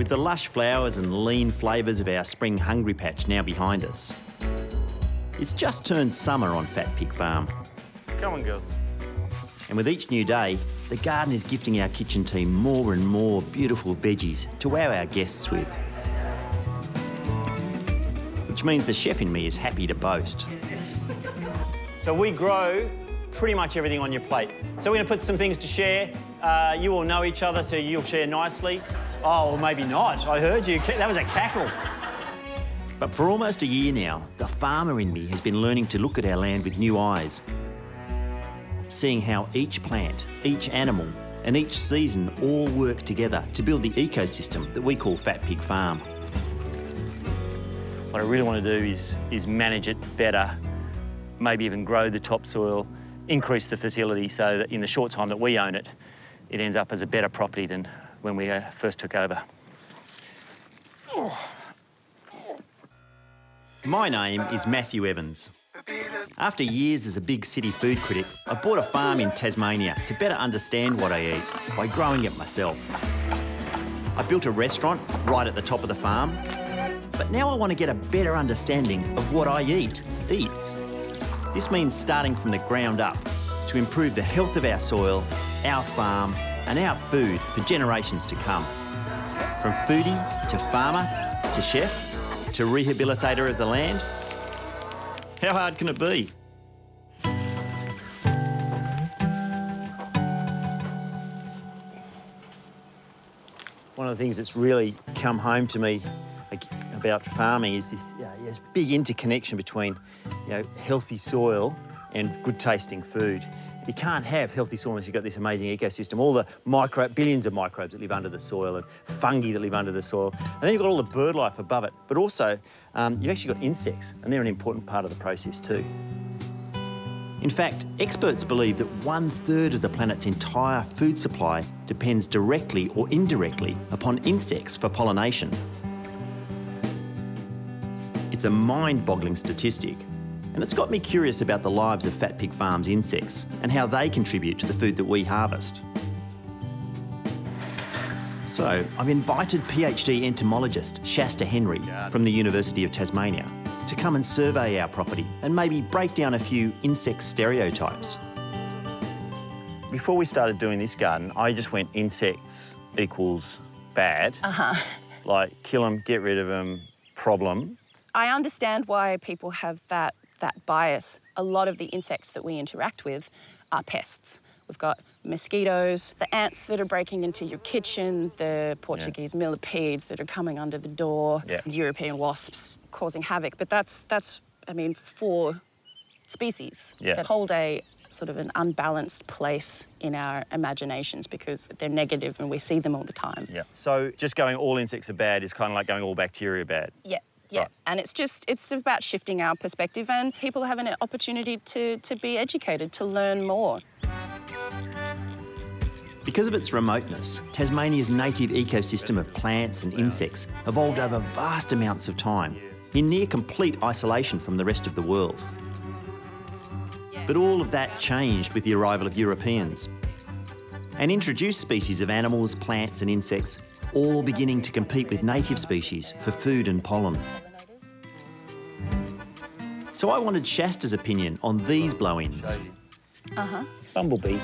with the lush flowers and lean flavours of our spring hungry patch now behind us. It's just turned summer on Fat Pig Farm. Come on, girls. And with each new day, the garden is gifting our kitchen team more and more beautiful veggies to wow our guests with. Which means the chef in me is happy to boast. So we grow pretty much everything on your plate. So we're going to put some things to share. You all know each other, so you'll share nicely. Oh, well, maybe not. I heard you. That was a cackle. But for almost a year now, the farmer in me has been learning to look at our land with new eyes, seeing how each plant, each animal, and each season all work together to build the ecosystem that we call Fat Pig Farm. What I really want to do is manage it better, maybe even grow the topsoil, increase the fertility so that in the short time that we own it, it ends up as a better property than when we first took over. My name is Matthew Evans. After years as a big city food critic, I bought a farm in Tasmania to better understand what I eat by growing it myself. I built a restaurant right at the top of the farm, but now I want to get a better understanding of what I eats. This means starting from the ground up to improve the health of our soil, our farm, and our food for generations to come. From foodie to farmer to chef to rehabilitator of the land, how hard can it be? One of the things that's really come home to me about farming is this big interconnection between healthy soil and good tasting food. You can't have healthy soil unless you've got this amazing ecosystem, all the billions of microbes that live under the soil and fungi that live under the soil. And then you've got all the bird life above it, but also you've actually got insects, and they're an important part of the process too. In fact, experts believe that 1/3 of the planet's entire food supply depends directly or indirectly upon insects for pollination. It's a mind-boggling statistic, and it's got me curious about the lives of Fat Pig Farm's insects and how they contribute to the food that we harvest. So I've invited PhD entomologist Shasta Henry from the University of Tasmania to come and survey our property and maybe break down a few insect stereotypes. Before we started doing this garden, I just went insects equals bad. Like kill them, get rid of them, problem. I understand why people have that bias. A lot of the insects that we interact with are pests. We've got mosquitoes, the ants that are breaking into your kitchen, the Portuguese millipedes that are coming under the door, European wasps causing havoc. But that's I mean, 4 species that hold a sort of an unbalanced place in our imaginations because they're negative and we see them all the time. So just going all insects are bad is kind of like going all bacteria bad. Yeah, right. And it's about shifting our perspective, and people have an opportunity to be educated, to learn more. Because of its remoteness, Tasmania's native ecosystem of plants and insects evolved over vast amounts of time, in near complete isolation from the rest of the world. But all of that changed with the arrival of Europeans and introduced species of animals, plants and insects, all beginning to compete with native species for food and pollen. So I wanted Shasta's opinion on these blow-ins. Bumblebee.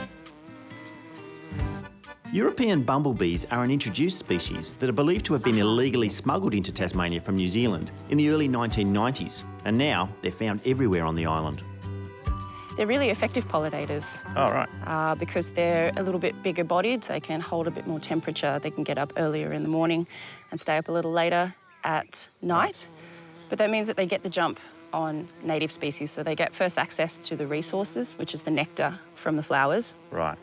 European bumblebees are an introduced species that are believed to have been illegally smuggled into Tasmania from New Zealand in the early 1990s, and now they're found everywhere on the island. They're really effective pollinators. Oh, right. Because they're a little bit bigger bodied, they can hold a bit more temperature, they can get up earlier in the morning and stay up a little later at night. But that means that they get the jump on native species, so they get first access to the resources, which is the nectar from the flowers. Right.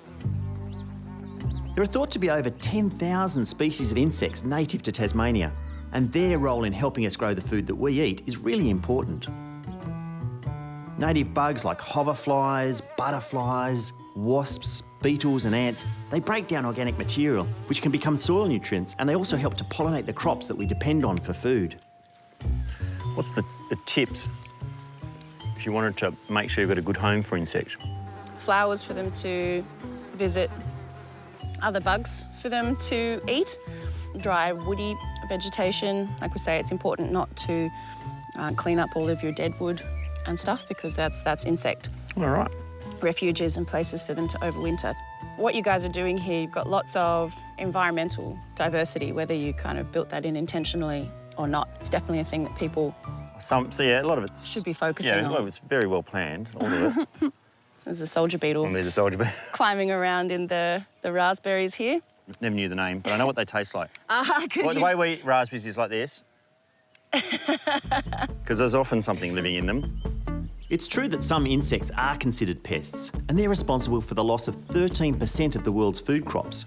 There are thought to be over 10,000 species of insects native to Tasmania, and their role in helping us grow the food that we eat is really important. Native bugs like hoverflies, butterflies, wasps, beetles and ants, they break down organic material, which can become soil nutrients, and they also help to pollinate the crops that we depend on for food. What's the tips if you wanted to make sure you've got a good home for insects? Flowers for them to visit, other bugs for them to eat. dry, woody vegetation. Like we say, it's important not to clean up all of your dead wood and stuff because that's insect All right. refuges and places for them to overwinter. What you guys are doing here, you've got lots of environmental diversity, whether you kind of built that in intentionally or not. It's definitely a thing that people So yeah, a lot of it's... should be focusing Yeah, a on. lot of it's very well planned, all of it. There's a soldier beetle And there's a soldier beetle. climbing around in the raspberries here. Never knew the name, but I know what they taste like. Because The way we eat raspberries is like this. Because there's often something living in them. It's true that some insects are considered pests, and they're responsible for the loss of 13% of the world's food crops.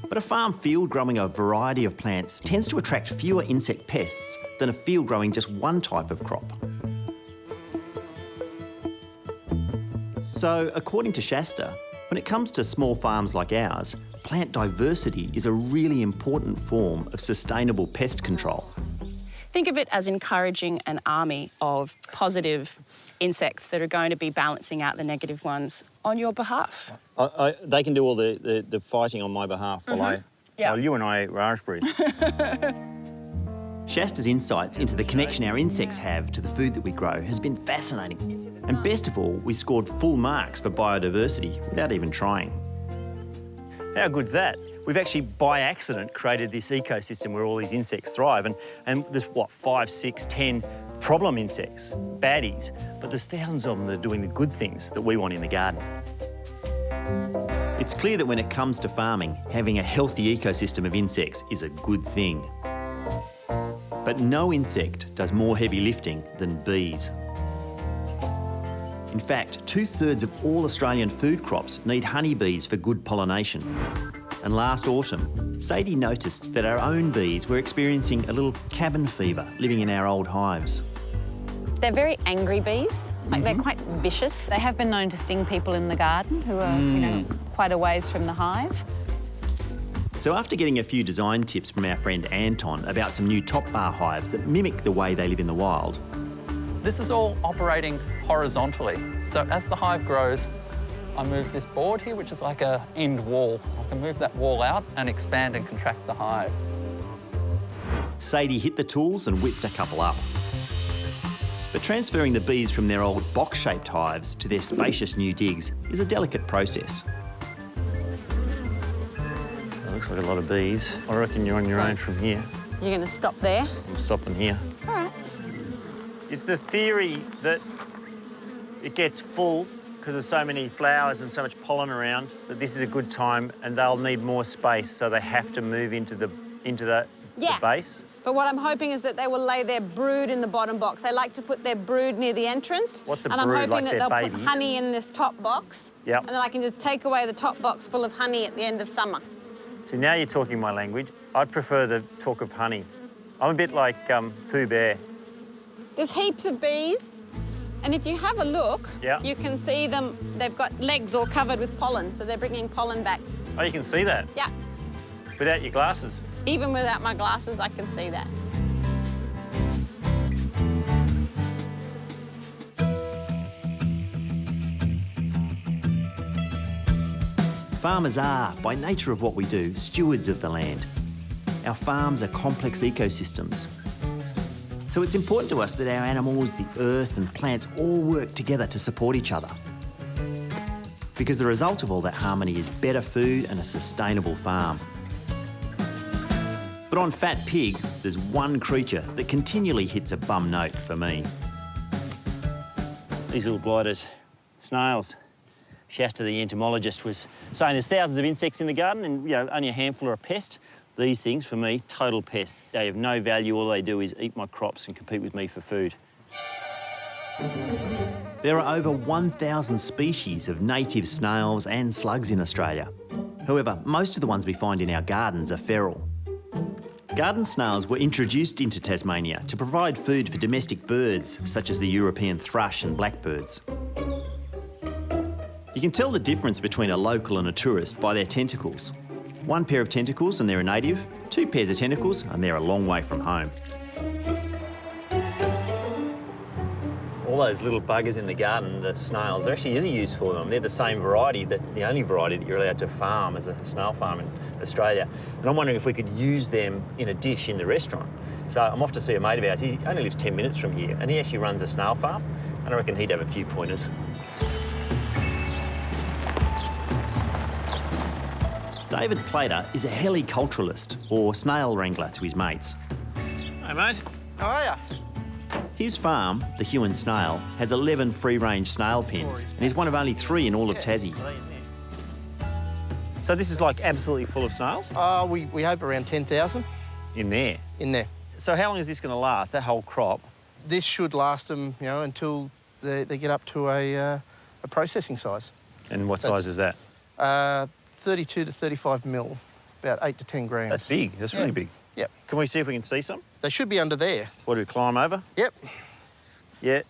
But a farm field growing a variety of plants tends to attract fewer insect pests than a field growing just one type of crop. So, according to Shasta, when it comes to small farms like ours, plant diversity is a really important form of sustainable pest control. think of it as encouraging an army of positive insects that are going to be balancing out the negative ones on your behalf. They can do all the fighting on my behalf while while you and I eat raspberries. Shasta's insights into the connection our insects have to the food that we grow has been fascinating. And best of all, we scored full marks for biodiversity without even trying. How good's that? We've actually, by accident, created this ecosystem where all these insects thrive. And there's, what, 5, 6, 10 problem insects, baddies. But there's thousands of them that are doing the good things that we want in the garden. It's clear that when it comes to farming, having a healthy ecosystem of insects is a good thing. But no insect does more heavy lifting than bees. In fact, 2/3 of all Australian food crops need honeybees for good pollination. And last autumn, Sadie noticed that our own bees were experiencing a little cabin fever living in our old hives. They're very angry bees. Like they're quite vicious. They have been known to sting people in the garden who are, you know, quite a ways from the hive. So after getting a few design tips from our friend Anton about some new top bar hives that mimic the way they live in the wild. This is all operating horizontally. So as the hive grows, I move this board here, which is like a end wall. I can move that wall out and expand and contract the hive. Sadie hit the tools and whipped a couple up. But transferring the bees from their old box-shaped hives to their spacious new digs is a delicate process. Looks like a lot of bees. I reckon you're on your own from here. You're going to stop there? I'm stopping here. All right. It's the theory that it gets full because there's so many flowers and so much pollen around that this is a good time and they'll need more space, so they have to move into the base. But what I'm hoping is that they will lay their brood in the bottom box. They like to put their brood near the entrance. What's a and brood, I'm hoping like that their they'll babies? put honey in this top box. Yep. And then I can just take away the top box full of honey at the end of summer. See, now you're talking my language. I'd prefer the talk of honey. I'm a bit like Pooh Bear. There's heaps of bees. And if you have a look, Yeah. you can see them. They've got legs all covered with pollen, so they're bringing pollen back. Oh, you can see that Yeah. without your glasses. Even without my glasses, I can see that. Farmers are, by nature of what we do, stewards of the land. Our farms are complex ecosystems. So it's important to us that our animals, the earth and plants all work together to support each other. Because the result of all that harmony is better food and a sustainable farm. But on Fat Pig, there's one creature that continually hits a bum note for me. These little blighters, snails. Shasta, the entomologist, was saying there's thousands of insects in the garden and, only a handful are a pest. These things, for me, total pest. They have no value. All they do is eat my crops and compete with me for food. There are over 1,000 species of native snails and slugs in Australia. However, most of the ones we find in our gardens are feral. Garden snails were introduced into Tasmania to provide food for domestic birds, such as the European thrush and blackbirds. You can tell the difference between a local and a tourist by their tentacles. One pair of tentacles and they're a native, 2 pairs of tentacles and they're a long way from home. all those little buggers in the garden, the snails, there actually is a use for them. They're the same variety, the only variety that you're allowed to farm as a snail farm in Australia. And I'm wondering if we could use them in a dish in the restaurant. So I'm off to see a mate of ours. He only lives 10 minutes from here, and he actually runs a snail farm, and I reckon he'd have a few pointers. David Plater is a heliculturalist, or snail wrangler to his mates. Hey, mate. How are ya? His farm, the Huon Snail, has 11 free-range snail pens, and is one of only 3 in all of Tassie. So this is like absolutely full of snails? We hope around 10,000 In there? in there. So how long is this going to last, that whole crop? This should last them, you know, until they get up to a processing size. And what size is that? 32 to 35 mil, about 8 to 10 grams. That's big. That's really big. Yep. Can we see if we can see some? They should be under there. What, do we climb over? Yep. Yeah. You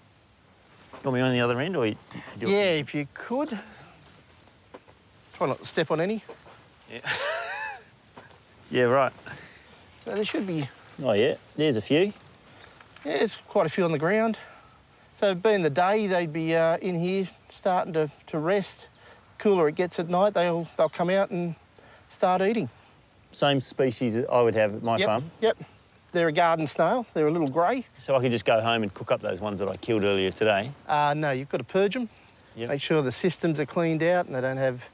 want me on the other end, or you do Yeah, it? if you could. Try not to step on any. Yeah. Yeah, right. So there should be, Oh, yeah. There's a few. yeah, there's quite a few on the ground. So being the day, they'd be in here starting to rest. Cooler it gets at night, they'll come out and start eating. Same species that I would have at my farm. Yep. They're a garden snail. They're a little grey. So I could just go home and cook up those ones that I killed earlier today. No, you've got to purge them. Yep. Make sure the systems are cleaned out and they don't have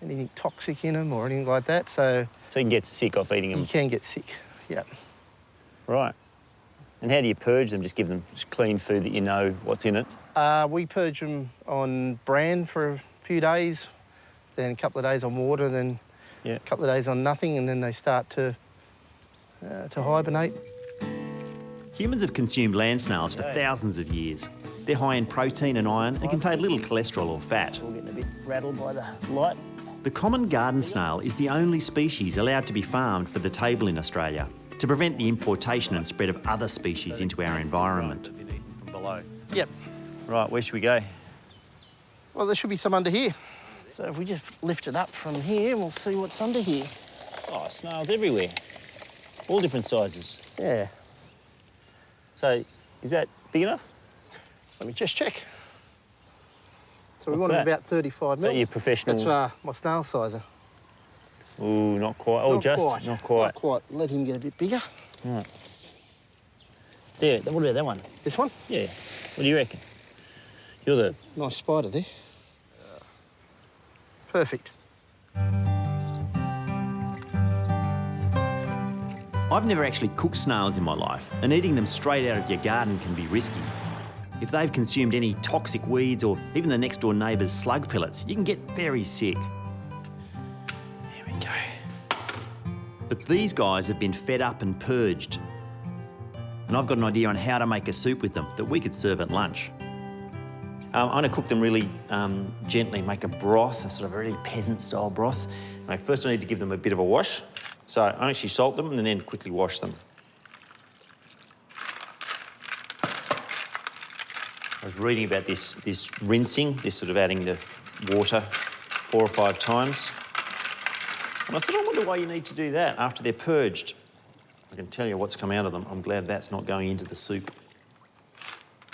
anything toxic in them or anything like that. So So you can get sick off eating you them. can get sick. Yeah. Right. And how do you purge them? Just give them clean food that you know what's in it? We purge them on bran for a few days, then a couple of days on water, then Yeah. a couple of days on nothing, and then they start to hibernate. Humans have consumed land snails for thousands of years. They're high in protein and iron and contain little cholesterol or fat. We're getting a bit rattled by the light. The common garden snail is the only species allowed to be farmed for the table in Australia to prevent the importation and spread of other species into our environment. From below. Yep. Right, where should we go? Well, there should be some under here. So if we just lift it up from here, we'll see what's under here. Oh, snails everywhere. All different sizes. Yeah. So, is that big enough? Let me just check. So we What's wanted that? about 35 Is mil. that your professional? That's my snail sizer. Ooh, not quite. Oh, Not just quite. not quite. Not quite. Let him get a bit bigger. Right. There. What about that one? This one? Yeah. What do you reckon? You're the. Nice spider there. Perfect. I've never actually cooked snails in my life, and eating them straight out of your garden can be risky. If they've consumed any toxic weeds or even the next door neighbour's slug pellets, you can get very sick. Here we go. But these guys have been fed up and purged. And I've got an idea on how to make a soup with them that we could serve at lunch. I'm going to cook them really gently, make a broth, a sort of really peasant-style broth. First I need to give them a bit of a wash. So I actually salt them and then quickly wash them. I was reading about this rinsing, this sort of adding the water 4 or 5 times. And I thought, I wonder why you need to do that after they're purged. I can tell you what's come out of them. I'm glad that's not going into the soup.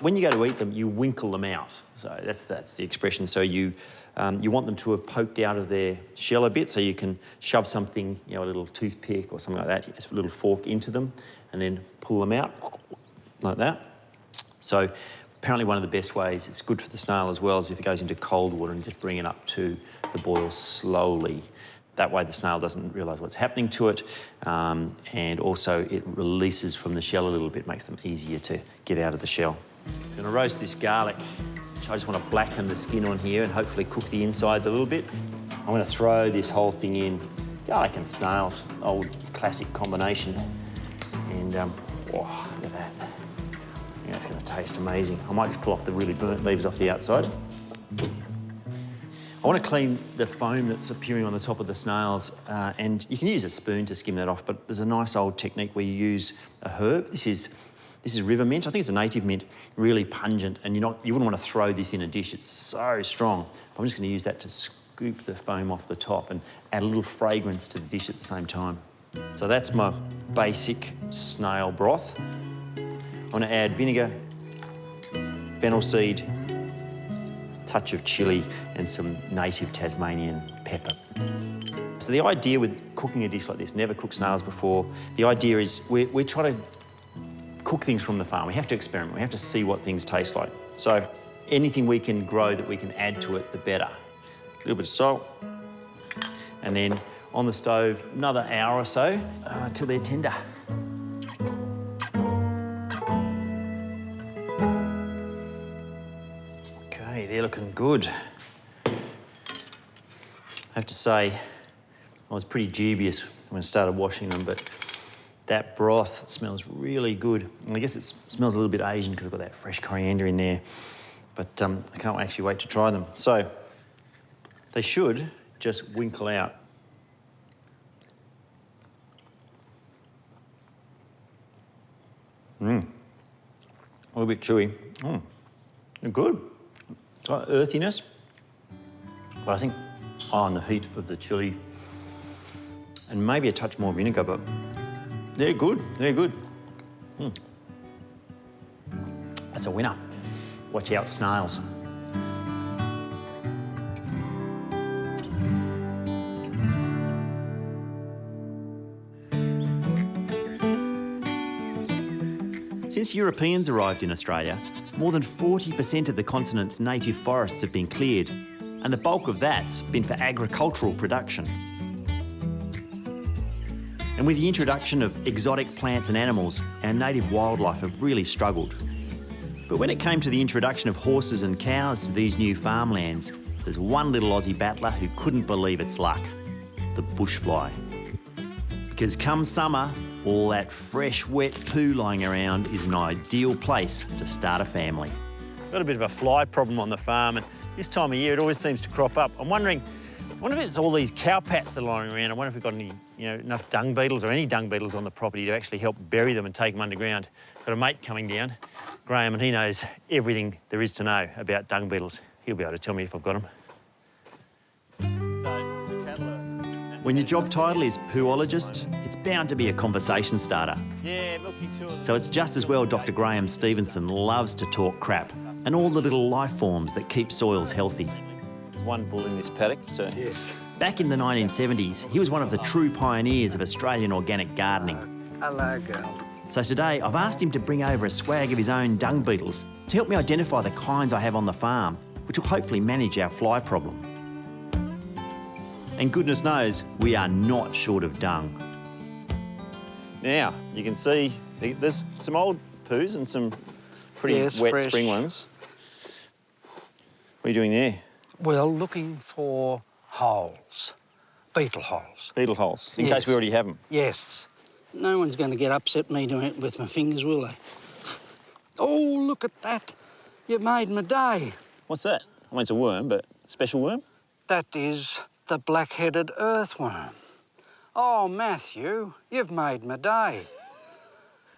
When you go to eat them, you winkle them out. So that's the expression. So you want them to have poked out of their shell a bit, so you can shove something, you know, a little toothpick or something like that, a little fork into them, and then pull them out like that. So apparently one of the best ways, it's good for the snail as well, is if it goes into cold water and just bring it up to the boil slowly. That way the snail doesn't realise what's happening to it, and also it releases from the shell a little bit, makes them easier to get out of the shell. I'm going to roast this garlic. I just want to blacken the skin on here and hopefully cook the insides a little bit. I'm going to throw this whole thing in. Garlic and snails, old classic combination. And, oh, look at that. Yeah, it's going to taste amazing. I might just pull off the really burnt leaves off the outside. I want to clean the foam that's appearing on the top of the snails, and you can use a spoon to skim that off, but there's a nice old technique where you use a herb. This is river mint. I think it's a native mint, really pungent, and you wouldn't want to throw this in a dish. It's so strong. I'm just going to use that to scoop the foam off the top and add a little fragrance to the dish at the same time. So that's my basic snail broth. I want to add vinegar, fennel seed, touch of chilli and some native Tasmanian pepper. So the idea with cooking a dish like this, never cooked snails before, the idea is we're trying to cook things from the farm. We have to experiment, we have to see what things taste like. So anything we can grow that we can add to it, the better. A little bit of salt, and then on the stove another hour or so till they're tender. Okay, they're looking good. I have to say, I was pretty dubious when I started washing them, but that broth smells really good. And I guess it smells a little bit Asian because I've got that fresh coriander in there, but I can't actually wait to try them. So they should just winkle out. A little bit chewy. They're good. It's got earthiness, but I think on the heat of the chilli and maybe a touch more vinegar, but they're good, they're good. That's a winner. Watch out, snails. Since Europeans arrived in Australia, more than 40% of the continent's native forests have been cleared, and the bulk of that's been for agricultural production. And with the introduction of exotic plants and animals, our native wildlife have really struggled. But when it came to the introduction of horses and cows to these new farmlands, there's one little Aussie battler who couldn't believe its luck: the bushfly. Because come summer, all that fresh, wet poo lying around is an ideal place to start a family. Got a bit of a fly problem on the farm, and this time of year it always seems to crop up. I wonder if it's all these cowpats that are lying around. I wonder if we've got any, enough dung beetles or any dung beetles on the property to actually help bury them and take them underground. Got a mate coming down, Graham, and he knows everything there is to know about dung beetles. He'll be able to tell me if I've got them. When your job title is poologist, it's bound to be a conversation starter. Yeah, milky too. So it's just as well Dr. Graham Stevenson loves to talk crap and all the little life forms that keep soils healthy. There's one bull in this paddock, so... Yes. Back in the 1970s, he was one of the true pioneers of Australian organic gardening. Hello, girl. So today, I've asked him to bring over a swag of his own dung beetles to help me identify the kinds I have on the farm, which will hopefully manage our fly problem. And goodness knows, we are not short of dung. Now, you can see there's some old poos and some pretty wet fresh spring ones. What are you doing there? Well, looking for holes, beetle holes. Beetle holes, in Yes. case we already have them. Yes. No one's going to get upset me doing it with my fingers, will they? Oh, look at that. You've made my day. What's that? I mean, it's a worm, but special worm? That is the black-headed earthworm. Oh, Matthew, you've made my day.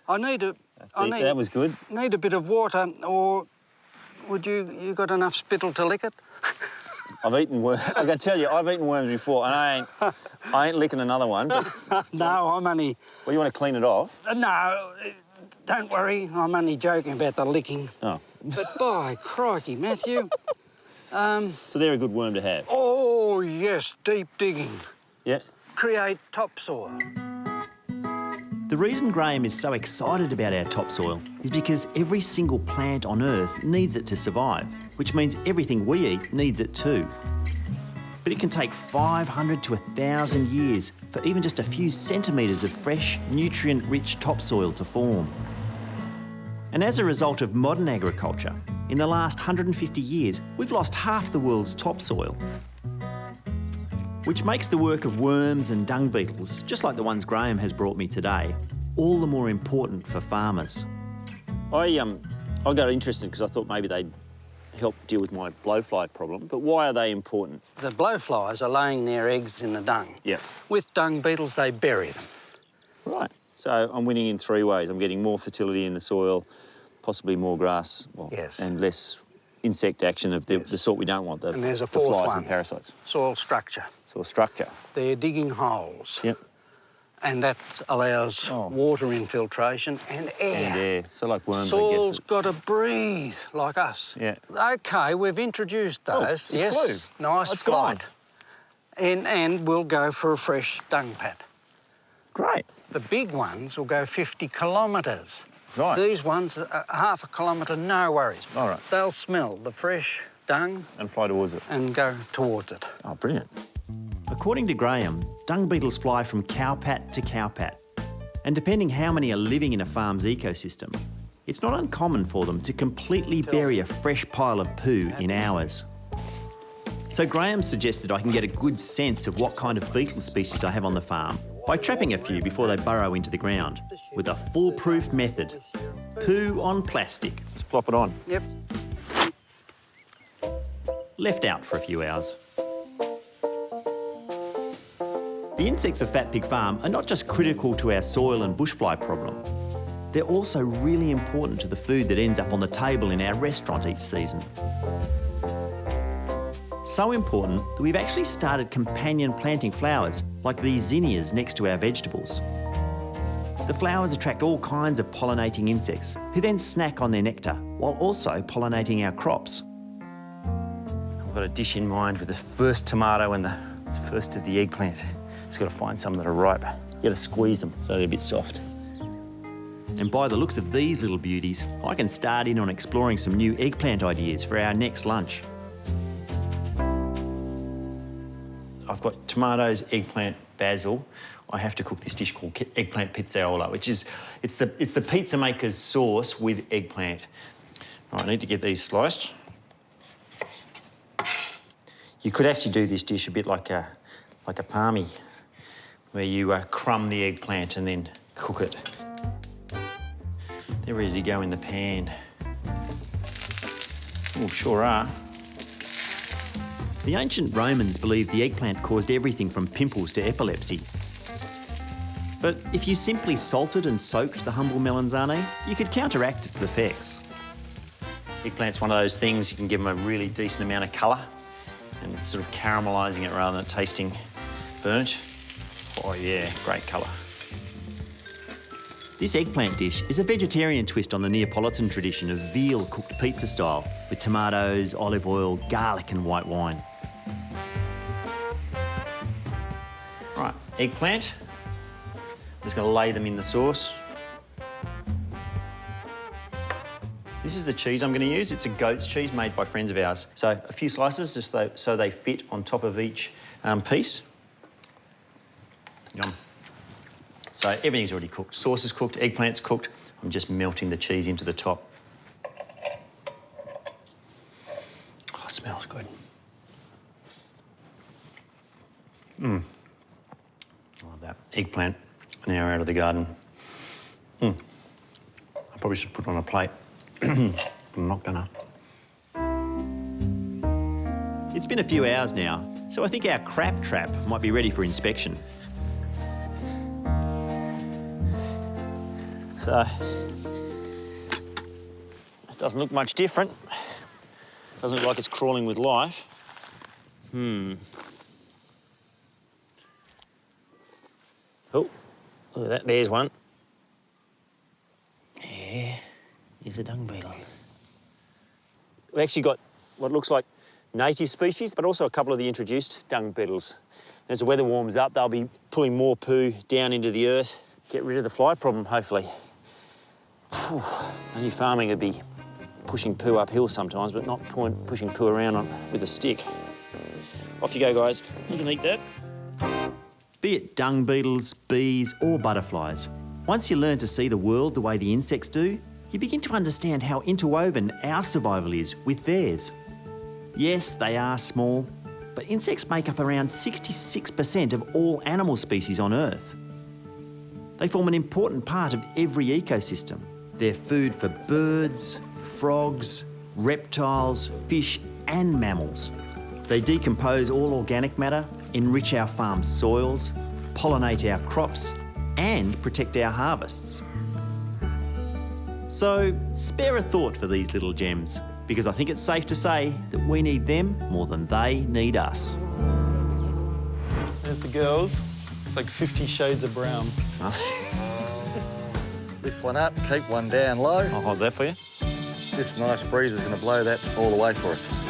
I need a... That was good. Need a bit of water, or would you got enough spittle to lick it? I've eaten worms. I can tell you, I've eaten worms before, and I ain't licking another one. But... No, I'm only... Well, you want to clean it off? No, don't worry. I'm only joking about the licking. Oh. But by crikey, Matthew. So they're a good worm to have? Oh, yes, deep digging. Yeah. Create topsoil. The reason Graham is so excited about our topsoil is because every single plant on Earth needs it to survive, which means everything we eat needs it too. But it can take 500 to 1,000 years for even just a few centimetres of fresh, nutrient-rich topsoil to form. And as a result of modern agriculture, in the last 150 years, we've lost half the world's topsoil. Which makes the work of worms and dung beetles, just like the ones Graham has brought me today, all the more important for farmers. I got interested because I thought maybe they'd help deal with my blowfly problem, but why are they important? The blowflies are laying their eggs in the dung. Yeah. With dung beetles, they bury them. Right. So I'm winning in three ways. I'm getting more fertility in the soil, possibly more grass, Yes. and less insect action of the sort we don't want, And there's a the fourth flies one. and parasites. Soil structure. Soil structure. They're digging holes. Yep. and that allows water infiltration and air. And air. So like worms, Soil's I guess. got to breathe like us. Yeah. OK, we've introduced those. it yes, flew. nice It's gone. flight. And we'll go for a fresh dung pat. Great. The big ones will go 50 kilometres. Right. These ones, half a kilometre, no worries. All right. They'll smell the fresh dung And fly towards it. and go towards it. Oh, brilliant. According to Graham, dung beetles fly from cowpat to cowpat. And depending how many are living in a farm's ecosystem, it's not uncommon for them to completely bury a fresh pile of poo in hours. So Graham suggested I can get a good sense of what kind of beetle species I have on the farm by trapping a few before they burrow into the ground with a foolproof method. Poo on plastic. Just plop it on. Yep. Left out for a few hours. The insects of Fat Pig Farm are not just critical to our soil and bushfly problem, they're also really important to the food that ends up on the table in our restaurant each season. So important that we've actually started companion planting flowers like these zinnias next to our vegetables. The flowers attract all kinds of pollinating insects who then snack on their nectar while also pollinating our crops. I've got a dish in mind with the first tomato and the first of the eggplant. Just got to find some that are ripe. You got to squeeze them so they're a bit soft. And by the looks of these little beauties, I can start in on exploring some new eggplant ideas for our next lunch. I've got tomatoes, eggplant, basil. I have to cook this dish called Eggplant Pizza, which is it's the pizza maker's sauce with eggplant. Right, I need to get these sliced. You could actually do this dish a bit like a palmy, where you crumb the eggplant and then cook it. They're ready to go in the pan. Oh, sure are. The ancient Romans believed the eggplant caused everything from pimples to epilepsy. But if you simply salted and soaked the humble melanzane, you could counteract its effects. Eggplant's one of those things you can give them a really decent amount of colour and sort of caramelising it rather than tasting burnt. Oh yeah, great colour. This eggplant dish is a vegetarian twist on the Neapolitan tradition of veal cooked pizza style with tomatoes, olive oil, garlic and white wine. Right, eggplant. I'm just going to lay them in the sauce. This is the cheese I'm going to use. It's a goat's cheese made by friends of ours. So a few slices just so they fit on top of each piece. Yum. So everything's already cooked. Sauce is cooked, eggplant's cooked. I'm just melting the cheese into the top. Oh, it smells good. I love that. Eggplant, an hour out of the garden. I probably should put it on a plate. I'm not gonna. It's been a few hours now, so I think our crab trap might be ready for inspection. So, it doesn't look much different. Doesn't look like it's crawling with life. Oh, look at that, there's one. Yeah, here's a dung beetle. We've actually got what looks like native species, but also a couple of the introduced dung beetles. As the weather warms up, they'll be pulling more poo down into the earth, get rid of the fly problem, hopefully. Only farming would be pushing poo uphill sometimes, but not pushing poo around with a stick. Off you go, guys. You can eat that. Be it dung beetles, bees or butterflies, once you learn to see the world the way the insects do, you begin to understand how interwoven our survival is with theirs. Yes, they are small, but insects make up around 66% of all animal species on Earth. They form an important part of every ecosystem. They're food for birds, frogs, reptiles, fish and mammals. They decompose all organic matter, enrich our farm soils, pollinate our crops and protect our harvests. So spare a thought for these little gems, because I think it's safe to say that we need them more than they need us. There's the girls It's like 50 shades of brown. Lift one up, keep one down low. I'll hold that for you. This nice breeze is going to blow that all away for us.